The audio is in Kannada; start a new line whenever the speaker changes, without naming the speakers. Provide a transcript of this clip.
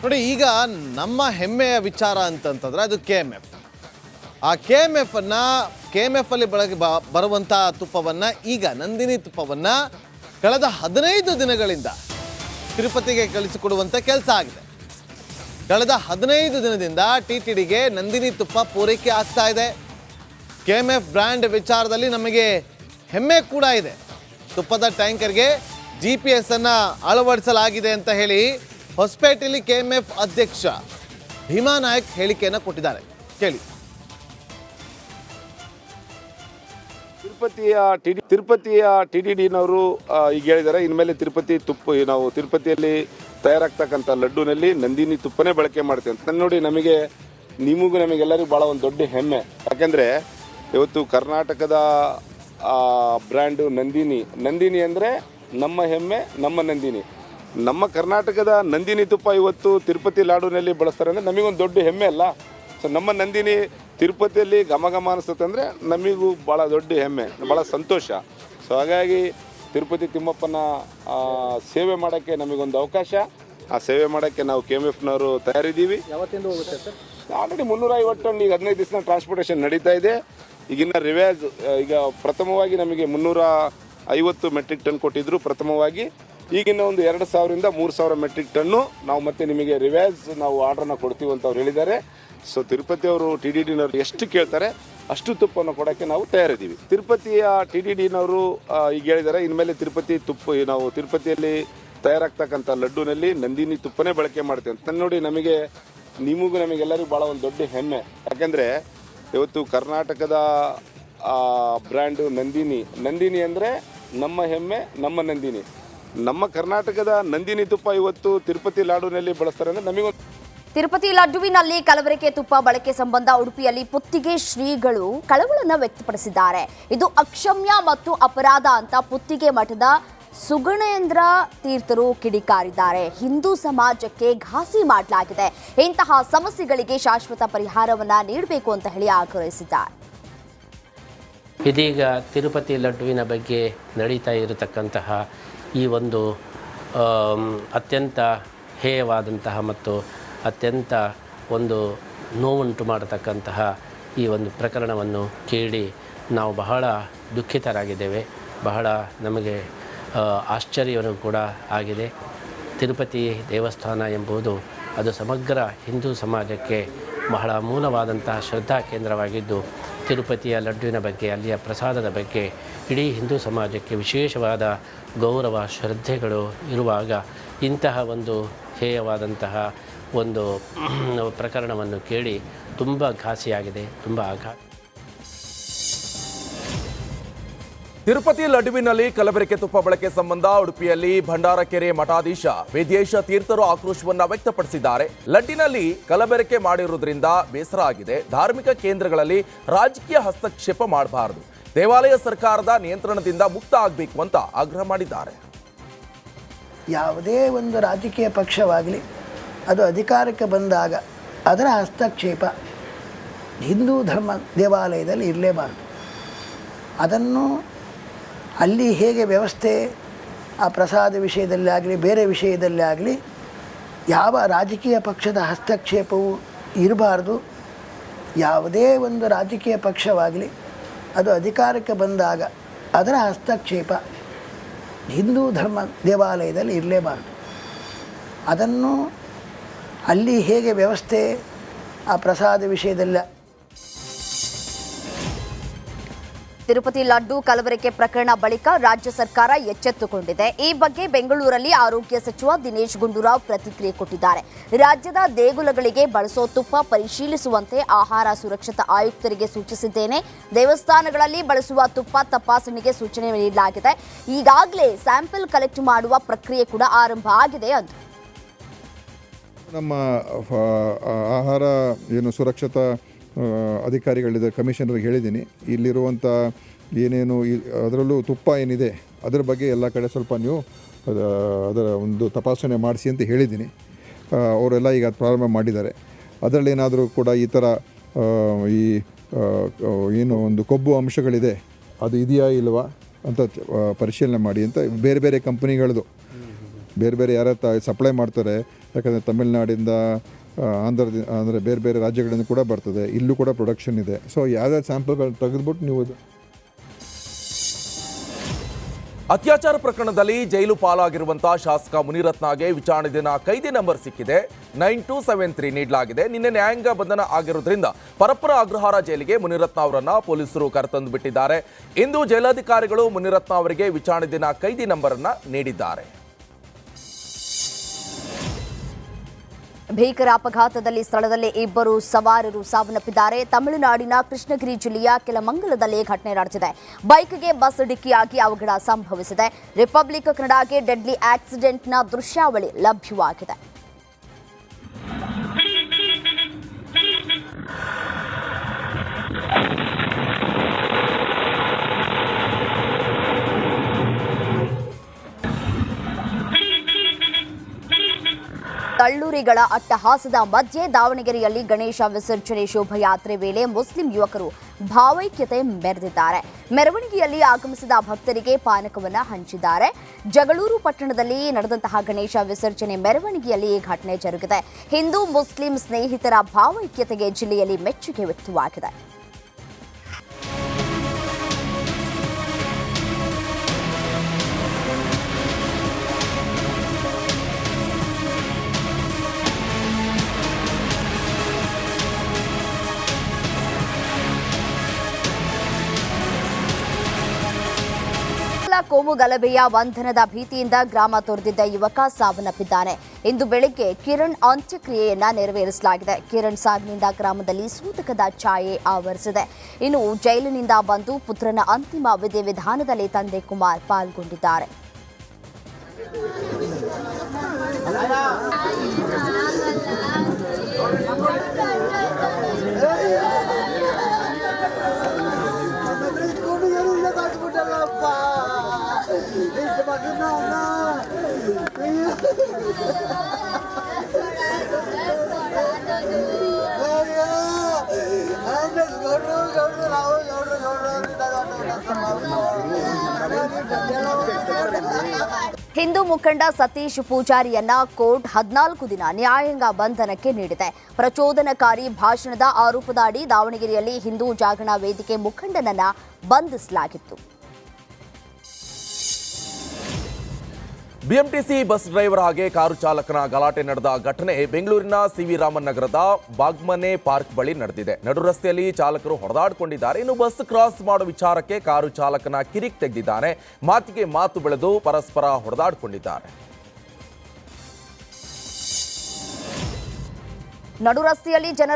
ನೋಡಿ, ಈಗ ನಮ್ಮ ಹೆಮ್ಮೆಯ ವಿಚಾರ ಅಂತಂತಂದ್ರೆ ಅದು KMF. ಆ KMF ಅಲ್ಲಿ ಬರುವಂಥ ತುಪ್ಪವನ್ನು, ಈಗ ನಂದಿನಿ ತುಪ್ಪವನ್ನು ಕಳೆದ 15 ದಿನಗಳಿಂದ ತಿರುಪತಿಗೆ ಕಳಿಸಿಕೊಡುವಂಥ ಕೆಲಸ ಆಗಿದೆ. ಕಳೆದ 15 ದಿನದಿಂದ TTDಗೆ ನಂದಿನಿ ತುಪ್ಪ ಪೂರೈಕೆ ಆಗ್ತಾ ಇದೆ. KMF ಬ್ರ್ಯಾಂಡ್ ವಿಚಾರದಲ್ಲಿ ನಮಗೆ ಹೆಮ್ಮೆ ಕೂಡ ಇದೆ. ತುಪ್ಪದ ಟ್ಯಾಂಕರ್ಗೆ GPS ಅನ್ನು ಅಳವಡಿಸಲಾಗಿದೆ ಅಂತ ಹೇಳಿ ಹೊಸಪೇಟೆಯಲ್ಲಿ KMF ಅಧ್ಯಕ್ಷ ಭೀಮಾ ನಾಯಕ್ ಹೇಳಿಕೆಯನ್ನು ಕೊಟ್ಟಿದ್ದಾರೆ. ಕೇಳಿ.
ತಿರುಪತಿಯ TTDನವರು ಈಗ ಹೇಳಿದ್ದಾರೆ, ಇನ್ಮೇಲೆ ತಿರುಪತಿ ತುಪ್ಪ ನಾವು ತಿರುಪತಿಯಲ್ಲಿ ತಯಾರಾಗ್ತಕ್ಕಂಥ ಲಡ್ಡುನಲ್ಲಿ ನಂದಿನಿ ತುಪ್ಪನೇ ಬಳಕೆ ಮಾಡ್ತೀವಿ ಅಂತ ನೋಡಿ. ನಮಗೆಲ್ಲರಿಗೂ ಭಾಳ ಒಂದು ದೊಡ್ಡ ಹೆಮ್ಮೆ. ಯಾಕೆಂದರೆ ಇವತ್ತು ಕರ್ನಾಟಕದ ಬ್ರ್ಯಾಂಡು ನಂದಿನಿ ಅಂದರೆ ನಮ್ಮ ಹೆಮ್ಮೆ, ನಮ್ಮ ನಂದಿನಿ. ನಮ್ಮ ಕರ್ನಾಟಕದ ನಂದಿನಿ ತುಪ್ಪ ಇವತ್ತು ತಿರುಪತಿ ಲಾಡುನಲ್ಲಿ ಬಳಸ್ತಾರೆ ಅಂದರೆ ನಮಗೊಂದು ದೊಡ್ಡ ಹೆಮ್ಮೆ ಅಲ್ಲ. ಸೊ ನಮ್ಮ ನಂದಿನಿ ತಿರುಪತಿಯಲ್ಲಿ ಘಮ ಅನಿಸುತ್ತೆ ಅಂದರೆ ನಮಗೂ ಭಾಳ ದೊಡ್ಡ ಹೆಮ್ಮೆ, ಭಾಳ ಸಂತೋಷ. ಸೊ ಹಾಗಾಗಿ ತಿರುಪತಿ ತಿಮ್ಮಪ್ಪನ ಸೇವೆ ಮಾಡೋಕ್ಕೆ ನಮಗೊಂದು ಅವಕಾಶ. ಆ ಸೇವೆ ಮಾಡೋಕ್ಕೆ ನಾವು KMFನವರು ತಯಾರಿದ್ದೀವಿ.
ಯಾವತ್ತಿಂದ ಹೋಗುತ್ತೆ ಸರ್?
ಆಲ್ರೆಡಿ 350 ಟನ್ ಈಗ 15 ದಿವಸ ಟ್ರಾನ್ಸ್ಪೋರ್ಟೇಷನ್ ನಡೀತಾ ಇದೆ. ಈಗಿನ ರಿವ್ಯಾಜ್ ಈಗ ಪ್ರಥಮವಾಗಿ ನಮಗೆ 350 ಮೆಟ್ರಿಕ್ ಟನ್ ಕೊಟ್ಟಿದ್ರು ಪ್ರಥಮವಾಗಿ. ಈಗಿನ ಒಂದು 2000ರಿಂದ 3000 ಮೆಟ್ರಿಕ್ ಟನ್ನು ನಾವು ಮತ್ತೆ ನಿಮಗೆ ರಿವ್ಯಾಜ್ ನಾವು ಆರ್ಡ್ರನ್ನ ಕೊಡ್ತೀವಿ ಅಂತ ಅವ್ರು ಹೇಳಿದ್ದಾರೆ. ಸೊ ತಿರುಪತಿಯವರು TTDನವರು ಎಷ್ಟು ಕೇಳ್ತಾರೆ ಅಷ್ಟು ತುಪ್ಪವನ್ನು ಕೊಡೋಕ್ಕೆ ನಾವು ತಯಾರಿದ್ದೀವಿ. ತಿರುಪತಿಯ TTDನವರು ಈಗ ಹೇಳಿದ್ದಾರೆ, ಇನ್ಮೇಲೆ ತಿರುಪತಿ ತುಪ್ಪ ನಾವು ತಿರುಪತಿಯಲ್ಲಿ ತಯಾರಾಗ್ತಕ್ಕಂಥ ಲಡ್ಡುನಲ್ಲಿ ನಂದಿನಿ ತುಪ್ಪನೇ ಬಳಕೆ ಮಾಡ್ತೀವಿ ಅಂತ ನೋಡಿ. ನಮಗೆಲ್ಲರಿಗೂ ಭಾಳ ಒಂದು ದೊಡ್ಡ ಹೆಮ್ಮೆ. ಯಾಕೆಂದರೆ ಇವತ್ತು ಕರ್ನಾಟಕದ ಬ್ರ್ಯಾಂಡು ನಂದಿನಿ ಅಂದರೆ ನಮ್ಮ ಹೆಮ್ಮೆ, ನಮ್ಮ ನಂದಿನಿ. ನಮ್ಮ ಕರ್ನಾಟಕದ ನಂದಿನಿ ತುಪ್ಪ ಇವತ್ತು ತಿರುಪತಿ ಲಾಡುನಲ್ಲಿ ಬಳಸ್ತಾರೆ ಅಂದರೆ ನಮಗೊಂದು.
ತಿರುಪತಿ ಲಡ್ಡುವಿನಲ್ಲಿ ಕಲಬೆರಕೆ ತುಪ್ಪ ಬಳಕೆ ಸಂಬಂಧ ಉಡುಪಿಯಲ್ಲಿ ಪುತ್ತಿಗೆ ಶ್ರೀಗಳು ಕಳವಳವನ್ನು ವ್ಯಕ್ತಪಡಿಸಿದ್ದಾರೆ. ಇದು ಅಕ್ಷಮ್ಯ ಮತ್ತು ಅಪರಾಧ ಅಂತ ಪುತ್ತಿಗೆ ಮಠದ ಸುಗಣೇಂದ್ರ ತೀರ್ಥರು ಕಿಡಿಕಾರಿದ್ದಾರೆ. ಹಿಂದೂ ಸಮಾಜಕ್ಕೆ ಘಾಸಿ ಮಾಡಲಾಗಿದೆ. ಇಂತಹ ಸಮಸ್ಯೆಗಳಿಗೆ ಶಾಶ್ವತ ಪರಿಹಾರವನ್ನ ನೀಡಬೇಕು ಅಂತ ಹೇಳಿ ಆಗ್ರಹಿಸಿದ್ದಾರೆ.
ಇದೀಗ ತಿರುಪತಿ ಲಡ್ಡುವಿನ ಬಗ್ಗೆ ನಡೀತಾ ಇರತಕ್ಕಂತಹ ಈ ಒಂದು ಅತ್ಯಂತ ಹೇಯವಾದಂತಹ ಮತ್ತು ಅತ್ಯಂತ ಒಂದು ನೋವುಂಟು ಮಾಡತಕ್ಕಂತಹ ಈ ಒಂದು ಪ್ರಕರಣವನ್ನು ಕೇಳಿ ನಾವು ಬಹಳ ದುಃಖಿತರಾಗಿದ್ದೇವೆ. ಬಹಳ ನಮಗೆ ಆಶ್ಚರ್ಯವೂ ಕೂಡ ಆಗಿದೆ. ತಿರುಪತಿ ದೇವಸ್ಥಾನ ಎಂಬುದು ಅದು ಸಮಗ್ರ ಹಿಂದೂ ಸಮಾಜಕ್ಕೆ ಬಹಳ ಮೂಲವಾದಂತಹ ಶ್ರದ್ಧಾ ಕೇಂದ್ರವಾಗಿದ್ದು, ತಿರುಪತಿಯ ಲಡ್ಡುವಿನ ಬಗ್ಗೆ, ಅಲ್ಲಿಯ ಪ್ರಸಾದದ ಬಗ್ಗೆ ಇಡೀ ಹಿಂದೂ ಸಮಾಜಕ್ಕೆ ವಿಶೇಷವಾದ ಗೌರವ ಶ್ರದ್ಧೆಗಳು ಇರುವಾಗ ಇಂತಹ ಒಂದು ಹೇಯವಾದಂತಹ ಒಂದು ಪ್ರಕರಣವನ್ನು ಕೇಳಿ ತುಂಬ ಘಾಸಿಯಾಗಿದೆ, ತುಂಬ ಆಘಾತ.
ತಿರುಪತಿ ಲಡ್ಡುವಿನಲ್ಲಿ ಕಲಬೆರಕೆ ತುಪ್ಪ ಬಳಕೆ ಸಂಬಂಧ ಉಡುಪಿಯಲ್ಲಿ ಭಂಡಾರಕೆರೆ ಮಠಾಧೀಶ ವೇದ್ಯೇಶ ತೀರ್ಥರು ಆಕ್ರೋಶವನ್ನ ವ್ಯಕ್ತಪಡಿಸಿದ್ದಾರೆ. ಲಡ್ಡಿನಲ್ಲಿ ಕಲಬೆರಕೆ ಮಾಡಿರುವುದರಿಂದ ಬೇಸರ ಆಗಿದೆ. ಧಾರ್ಮಿಕ ಕೇಂದ್ರಗಳಲ್ಲಿ ರಾಜಕೀಯ ಹಸ್ತಕ್ಷೇಪ ಮಾಡಬಾರದು. ದೇವಾಲಯ ಸರ್ಕಾರದ ನಿಯಂತ್ರಣದಿಂದ ಮುಕ್ತ ಆಗಬೇಕು ಅಂತ ಆಗ್ರಹ ಮಾಡಿದ್ದಾರೆ.
ಯಾವುದೇ ಒಂದು ರಾಜಕೀಯ ಪಕ್ಷವಾಗಲಿ ಅದು ಅಧಿಕಾರಕ್ಕೆ ಬಂದಾಗ ಅದರ ಹಸ್ತಕ್ಷೇಪ ಹಿಂದೂ ಧರ್ಮ ದೇವಾಲಯದಲ್ಲಿ ಇರಲೇಬಾರದು. ಅದನ್ನು ಅಲ್ಲಿ ಹೇಗೆ ವ್ಯವಸ್ಥೆ ಆ ಪ್ರಸಾದ ವಿಷಯದಲ್ಲಿ ಆಗಲಿ ಬೇರೆ ವಿಷಯದಲ್ಲಿ ಆಗಲಿ ಯಾವ ರಾಜಕೀಯ ಪಕ್ಷದ ಹಸ್ತಕ್ಷೇಪವೂ ಇರಬಾರ್ದು. ಯಾವುದೇ ಒಂದು ರಾಜಕೀಯ ಪಕ್ಷವಾಗಲಿ ಅದು ಅಧಿಕಾರಕ್ಕೆ ಬಂದಾಗ ಅದರ ಹಸ್ತಕ್ಷೇಪ ಹಿಂದೂ ಧರ್ಮ ದೇವಾಲಯದಲ್ಲಿ ಇರಲೇಬಾರದು. ಅದನ್ನು ಅಲ್ಲಿ ಹೇಗೆ ವ್ಯವಸ್ಥೆ ಆ ಪ್ರಸಾದ ವಿಷಯದಲ್ಲಿ.
ತಿರುಪತಿ ಲಡ್ಡು ಕಲಬೆರಕೆ ಪ್ರಕರಣ ಬಳಿಕ ರಾಜ್ಯ ಸರ್ಕಾರ ಎಚ್ಚೆತ್ತುಕೊಂಡಿದೆ. ಈ ಬಗ್ಗೆ ಬೆಂಗಳೂರಲ್ಲಿ ಆರೋಗ್ಯ ಸಚಿವ ದಿನೇಶ್ ಗುಂಡೂರಾವ್ ಪ್ರತಿಕ್ರಿಯೆ ಕೊಟ್ಟಿದ್ದಾರೆ. ರಾಜ್ಯದ ದೇಗುಲಗಳಿಗೆ ಬಳಸೋ ತುಪ್ಪ ಪರಿಶೀಲಿಸುವಂತೆ ಆಹಾರ ಸುರಕ್ಷತಾ ಆಯುಕ್ತರಿಗೆ ಸೂಚಿಸಿದ್ದೇನೆ. ದೇವಸ್ಥಾನಗಳಲ್ಲಿ ಬಳಸುವ ತುಪ್ಪ ತಪಾಸಣೆಗೆ ಸೂಚನೆ ನೀಡಲಾಗಿದೆ. ಈಗಾಗಲೇ ಸ್ಯಾಂಪಲ್ ಕಲೆಕ್ಟ್ ಮಾಡುವ ಪ್ರಕ್ರಿಯೆ ಕೂಡ ಆರಂಭ ಆಗಿದೆ ಅಂತ
ನಮ್ಮ ಆಹಾರ ಸುರಕ್ಷತಾ ಅಧಿಕಾರಿಗಳಿದೆ, ಕಮಿಷನರ್ಗೆ ಹೇಳಿದ್ದೀನಿ. ಇಲ್ಲಿರುವಂಥ ಏನೇನು ಅದರಲ್ಲೂ ತುಪ್ಪ ಏನಿದೆ ಅದರ ಬಗ್ಗೆ ಎಲ್ಲ ಕಡೆ ಸ್ವಲ್ಪ ನೀವು ಅದರ ಒಂದು ತಪಾಸಣೆ ಮಾಡಿಸಿ ಅಂತ ಹೇಳಿದ್ದೀನಿ. ಅವರೆಲ್ಲ ಈಗ ಪ್ರಾರಂಭ ಮಾಡಿದ್ದಾರೆ. ಅದರಲ್ಲೇನಾದರೂ ಕೂಡ ಈ ಥರ ಏನು ಒಂದು ಕೊಬ್ಬು ಅಂಶಗಳಿದೆ ಅದು ಇದೆಯಾ ಇಲ್ವಾ ಅಂತ ಪರಿಶೀಲನೆ ಮಾಡಿ ಅಂತ ಬೇರೆ ಬೇರೆ ಕಂಪ್ನಿಗಳದು ಬೇರೆ ಬೇರೆ ಯಾರ ಸಪ್ಲೈ ಮಾಡ್ತಾರೆ ಯಾಕಂದರೆ ತಮಿಳ್ನಾಡಿಂದ ಅಂದರೆ ಬೇರೆ ಬೇರೆ ರಾಜ್ಯಗಳಿಂದ ಕೂಡ ಬರ್ತದೆ, ಇಲ್ಲೂ ಕೂಡ ಪ್ರೊಡಕ್ಷನ್ ಇದೆ. ಸೊ ಯಾವ್ಯಾವ ಸ್ಯಾಂಪಲ್ಗಳು ತೆಗೆದುಬಿಟ್ಟು ನೀವು
ಅತ್ಯಾಚಾರ ಪ್ರಕರಣದಲ್ಲಿ ಜೈಲು ಪಾಲಾಗಿರುವಂತಹ ಶಾಸಕ ಮುನಿರತ್ನಗೆ ವಿಚಾರಣೆ ದಿನ ಕೈದಿ ನಂಬರ್ ಸಿಕ್ಕಿದೆ. 9273 ನೀಡಲಾಗಿದೆ. ನಿನ್ನೆ ನ್ಯಾಯಾಂಗ ಬಂಧನ ಆಗಿರುವುದರಿಂದ ಪರಪ್ಪನ ಅಗ್ರಹಾರ ಜೈಲಿಗೆ ಮುನಿರತ್ನ ಅವರನ್ನ ಪೊಲೀಸರು ಕರೆತಂದು ಬಿಟ್ಟಿದ್ದಾರೆ. ಇಂದು ಜೈಲಾಧಿಕಾರಿಗಳು ಮುನಿರತ್ನ ಅವರಿಗೆ ವಿಚಾರಣೆ ದಿನ ಕೈದಿ ನಂಬರ್ ಅನ್ನ ನೀಡಿದ್ದಾರೆ.
ಭೀಕರ ಅಪಘಾತದಲ್ಲಿ ಸ್ಥಳದಲ್ಲೇ ಇಬ್ಬರು ಸವಾರರು ಸಾವನ್ನಪ್ಪಿದ್ದಾರೆ. ತಮಿಳುನಾಡಿನ ಕೃಷ್ಣಗಿರಿ ಜಿಲ್ಲೆಯ ಕೆಲಮಂಗಲದಲ್ಲಿ ಘಟನೆ ನಡೆದಿದೆ. ಬೈಕ್ಗೆ ಬಸ್ ಡಿಕ್ಕಿಯಾಗಿ ಅವಘಡ ಸಂಭವಿಸಿದೆ. ರಿಪಬ್ಲಿಕ್ ಕನ್ನಡಗೆ ಡೆಡ್ಲಿ ಆಕ್ಸಿಡೆಂಟ್ನ ದೃಶ್ಯಾವಳಿ ಲಭ್ಯವಾಗಿದೆ. ತಳ್ಳೂರಿಗಳ ಅಟ್ಟಹಾಸದ ಮಧ್ಯೆ ದಾವಣಗೆರೆಯಲ್ಲಿ ಗಣೇಶ ವಿಸರ್ಜನೆ ಶೋಭಾಯಾತ್ರೆ ವೇಳೆ ಮುಸ್ಲಿಂ ಯುವಕರು ಭಾವೈಕ್ಯತೆ ಮೆರೆದಿದ್ದಾರೆ. ಮೆರವಣಿಗೆಯಲ್ಲಿ ಆಗಮಿಸಿದ ಭಕ್ತರಿಗೆ ಪಾನಕವನ್ನ ಹಂಚಿದ್ದಾರೆ. ಜಗಳೂರು ಪಟ್ಟಣದಲ್ಲಿ ನಡೆದಂತಹ ಗಣೇಶ ವಿಸರ್ಜನೆ ಮೆರವಣಿಗೆಯಲ್ಲಿ ಈ ಘಟನೆ ಜರುಗಿದೆ. ಹಿಂದೂ ಮುಸ್ಲಿಂ ಸ್ನೇಹಿತರ ಭಾವೈಕ್ಯತೆಗೆ ಜಿಲ್ಲೆಯಲ್ಲಿ ಮೆಚ್ಚುಗೆ ವ್ಯಕ್ತವಾಗಿದೆ. ಕೋಮು ಗಲಭೆಯ ಬಂಧನದ ಭೀತಿಯಿಂದ ಗ್ರಾಮ ತೊರೆದಿದ್ದ ಯುವಕ ಸಾವನ್ನಪ್ಪಿದ್ದಾನೆ. ಇಂದು ಬೆಳಗ್ಗೆ ಕಿರಣ್ ಅಂತ್ಯಕ್ರಿಯೆಯನ್ನ ನೆರವೇರಿಸಲಾಗಿದೆ. ಕಿರಣ್ ಸಾವಿನಿಂದ ಗ್ರಾಮದಲ್ಲಿ ಸೂತಕದ ಛಾಯೆ ಆವರಿಸಿದೆ. ಇನ್ನು ಜೈಲಿನಿಂದ ಬಂದು ಪುತ್ರನ ಅಂತಿಮ ವಿಧಿವಿಧಾನದಲ್ಲಿ ತಂದೆ ಕುಮಾರ್ ಪಾಲ್ಗೊಂಡಿದ್ದಾರೆ. ಹಿಂದೂ ಮುಖಂಡ ಸತೀಶ್ ಪೂಜಾರಿಯನ್ನ ಕೋರ್ಟ್ 14 ದಿನ ನ್ಯಾಯಾಂಗ ಬಂಧನಕ್ಕೆ ನೀಡಿದೆ. ಪ್ರಚೋದನಕಾರಿ ಭಾಷಣದ ಆರೋಪದ ಅಡಿ ದಾವಣಗೆರೆಯಲ್ಲಿ ಹಿಂದೂ ಜಾಗರಣ ವೇದಿಕೆ ಮುಖಂಡನನ್ನ ಬಂಧಿಸಲಾಗಿತ್ತು.
ಬಿಎಂಟಿಸಿ ಬಸ್ ಡ್ರೈವರ್ ಹಾಗೆ ಕಾರು ಚಾಲಕನ ಗಲಾಟೆ ನಡೆದ ಘಟನೆ ಬೆಂಗಳೂರಿನ ಸಿವಿ ರಾಮನ್ ನಗರದ ಬಾಗ್ಮನೆ ಪಾರ್ಕ್ ಬಳಿ ನಡೆದಿದೆ. ನಡು ರಸ್ತೆಯಲ್ಲಿ ಚಾಲಕರು ಹೊಡೆದಾಡಿಕೊಂಡಿದ್ದಾರೆ. ಇನ್ನು ಬಸ್ ಕ್ರಾಸ್ ಮಾಡುವ ವಿಚಾರಕ್ಕೆ ಕಾರು ಚಾಲಕನ ಕಿರಿಕ್ ತೆಗೆದಿದ್ದಾನೆ. ಮಾತಿಗೆ ಮಾತು ಬೆಳೆದು ಪರಸ್ಪರ ಹೊಡೆದಾಡಿಕೊಂಡಿದ್ದಾರೆ.
ನಡು ರಸ್ತೆಯಲ್ಲಿ